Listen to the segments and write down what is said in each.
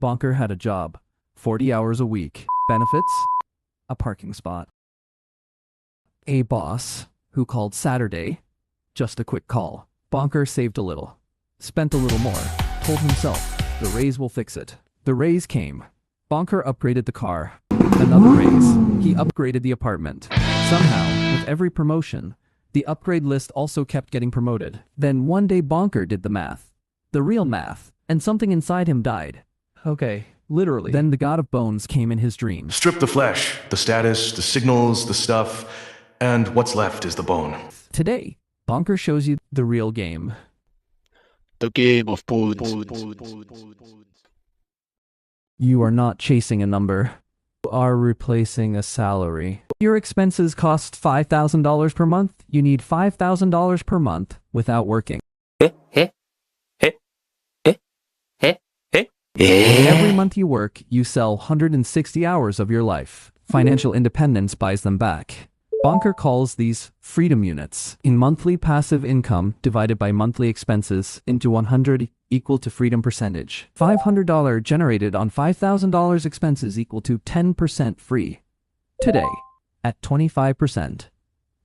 Bonker had a job, 40 hours a week, benefits, a parking spot. A boss, who called Saturday, just a quick call. Bonker saved a little, spent a little more, told himself, the raise will fix it. The raise came. Bonker upgraded the car. Another raise. He upgraded the apartment. Somehow, with every promotion, the upgrade list also kept getting promoted. Then one day Bonker did the math. The real math. And something inside him died. Okay, literally. Then the god of bones came in his dream. Strip the flesh, the status, the signals, the stuff, and what's left is the bone. Today, Bonker shows you the real game. The game of bones. You are not chasing a number. You are replacing a salary. Your expenses cost $5,000 per month. You need $5,000 per month without working. Every month you work, you sell 160 hours of your life. Financial independence buys them back. Bonker calls these freedom units. In monthly passive income divided by monthly expenses into 100 equal to freedom percentage. $500 generated on $5,000 expenses equal to 10% free. Today, at 25%.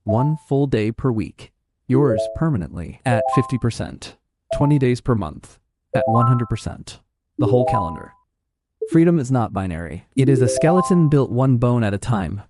1 full day per week. Yours permanently at 50%. 20 days per month at 100%. The whole calendar. Freedom is not binary. It is a skeleton built one bone at a time.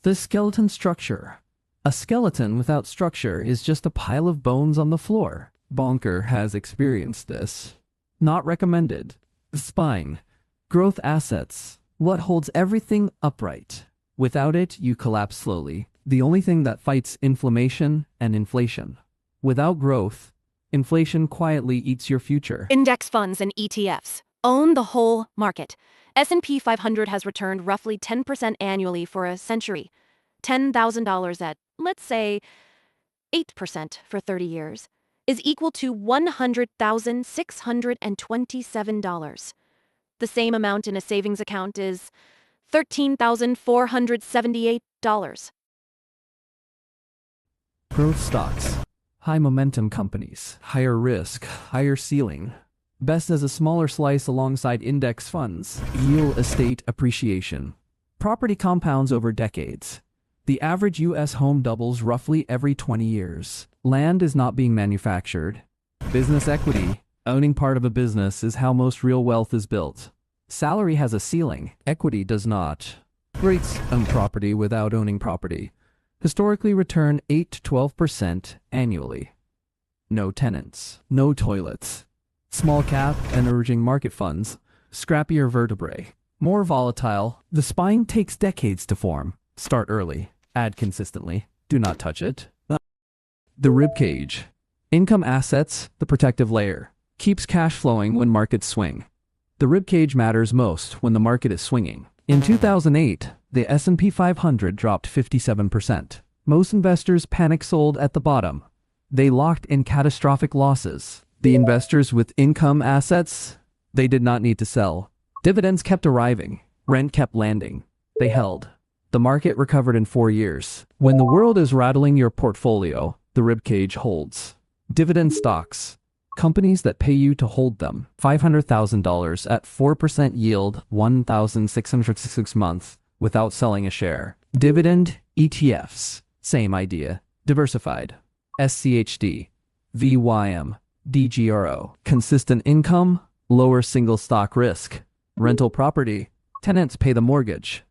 The skeleton structure. A skeleton without structure is just a pile of bones on the floor. Bonker has experienced this. Not recommended. Spine. Growth assets. What holds everything upright. Without it, you collapse slowly. The only thing that fights inflammation and inflation. Without growth, inflation quietly eats your future. Index funds and ETFs own the whole market. S&P 500 has returned roughly 10% annually for a century. $10,000 at, let's say, 8% for 30 years is equal to $100,627. The same amount in a savings account is $13,478. Growth stocks. High momentum companies. Higher risk, higher ceiling. Best as a smaller slice alongside index funds. Real estate appreciation. Property compounds over decades. The average U.S. home doubles roughly every 20 years. Land is not being manufactured. Business equity. Owning part of a business is how most real wealth is built. Salary has a ceiling. Equity does not. REITs own property without owning property. Historically return 8 to 12% annually. No tenants. No toilets. Small cap and emerging market funds. Scrappier vertebrae. More volatile. The spine takes decades to form. Start early. Add consistently. Do not touch it. The rib cage. Income assets, the protective layer. Keeps cash flowing when markets swing. The rib cage matters most when the market is swinging. In 2008, the S&P 500 dropped 57%. Most investors panic sold at the bottom. They locked in catastrophic losses. The investors with income assets, they did not need to sell. Dividends kept arriving. Rent kept landing. They held. The market recovered in 4 years. When the world is rattling your portfolio, the ribcage holds. Dividend stocks. Companies that pay you to hold them. $500,000 at 4% yield, 1,666 months without selling a share. Dividend ETFs. Same idea. Diversified. SCHD. VYM. DGRO. Consistent income. Lower single stock risk. Rental property. Tenants pay the mortgage.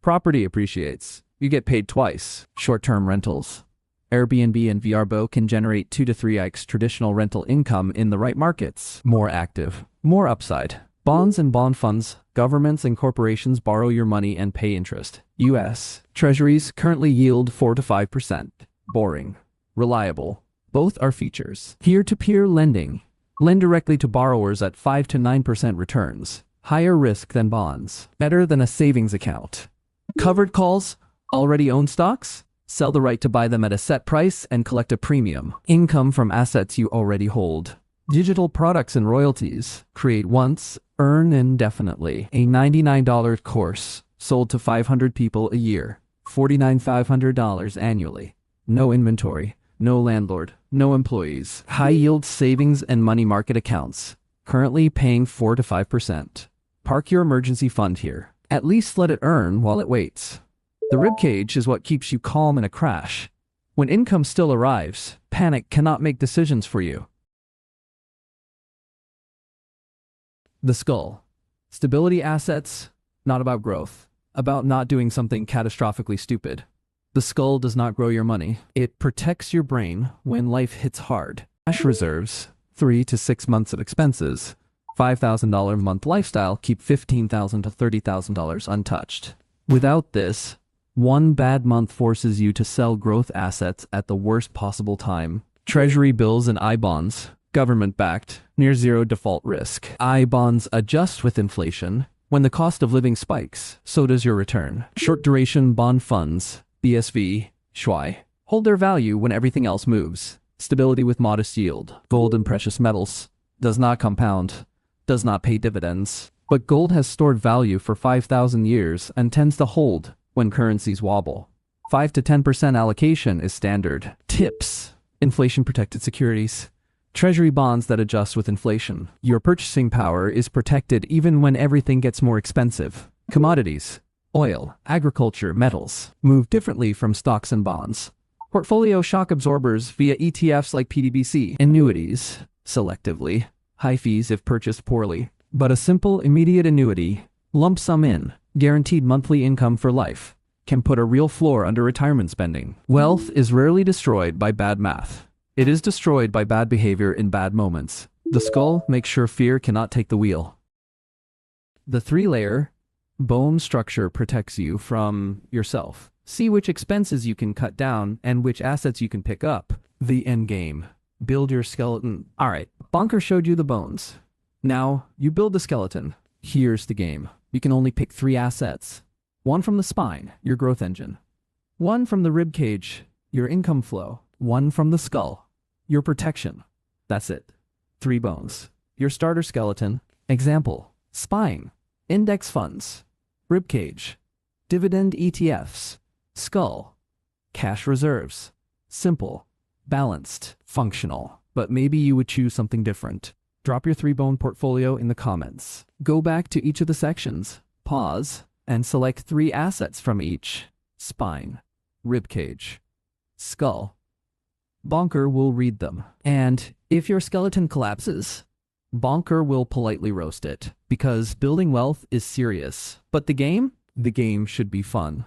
Property appreciates. You get paid twice. Short-term rentals. Airbnb and VRBO can generate 2 to 3x traditional rental income in the right markets. More active. More upside. Bonds and bond funds. Governments and corporations borrow your money and pay interest. U.S. Treasuries currently yield 4 to 5%. Boring. Reliable. Both are features. Peer-to-peer lending. Lend directly to borrowers at 5 to 9% returns. Higher risk than bonds. Better than a savings account. Covered calls. Already own stocks? Sell the right to buy them at a set price and collect a premium. Income from assets you already hold. Digital products and royalties. Create once, earn indefinitely. A $99 course sold to 500 people a year. $49,500 annually. No inventory. No landlord. No employees. High yield savings and money market accounts. currently paying 4 to 5%. Park your emergency fund here. At least let it earn while it waits. The ribcage is what keeps you calm in a crash. When income still arrives, panic cannot make decisions for you. The skull. Stability assets, not about growth, about not doing something catastrophically stupid. The skull does not grow your money. It protects your brain when life hits hard. Cash reserves, 3 to 6 months of expenses. $5,000 a month lifestyle, keep $15,000 to $30,000 untouched. Without this, one bad month forces you to sell growth assets at the worst possible time. Treasury bills and I-bonds, government-backed, near zero default risk. I-bonds adjust with inflation. When the cost of living spikes, so does your return. Short-duration bond funds, BSV, SHWI, hold their value when everything else moves. Stability with modest yield. Gold and precious metals. Does not compound. Does not pay dividends. But gold has stored value for 5,000 years and tends to hold when currencies wobble. 5 to 10% allocation is standard. Tips. Inflation-protected securities. Treasury bonds that adjust with inflation. Your purchasing power is protected even when everything gets more expensive. Commodities. Oil, agriculture, metals. Move differently from stocks and bonds. Portfolio shock absorbers via ETFs like PDBC. Annuities. Selectively. High fees if purchased poorly. But a simple, immediate annuity, lump sum in, guaranteed monthly income for life, can put a real floor under retirement spending. Wealth is rarely destroyed by bad math. It is destroyed by bad behavior in bad moments. The skull makes sure fear cannot take the wheel. The 3-layer bone structure protects you from yourself. See which expenses you can cut down and which assets you can pick up. The end game. Build your skeleton. Alright, Bonker showed you the bones. Now, you build the skeleton. Here's the game. You can only pick 3 assets. 1 from the spine, your growth engine. 1 from the rib cage, your income flow. 1 from the skull, your protection. That's it. 3 bones. Your starter skeleton. Example, spine, index funds, rib cage, dividend ETFs, skull, cash reserves. Simple, balanced, functional. But maybe you would choose something different. Drop your 3-bone portfolio in the comments. Go back to each of the sections, pause, and select 3 assets from each. Spine, ribcage, skull. Bonker will read them. And if your skeleton collapses, Bonker will politely roast it. Because building wealth is serious. But the game? The game should be fun.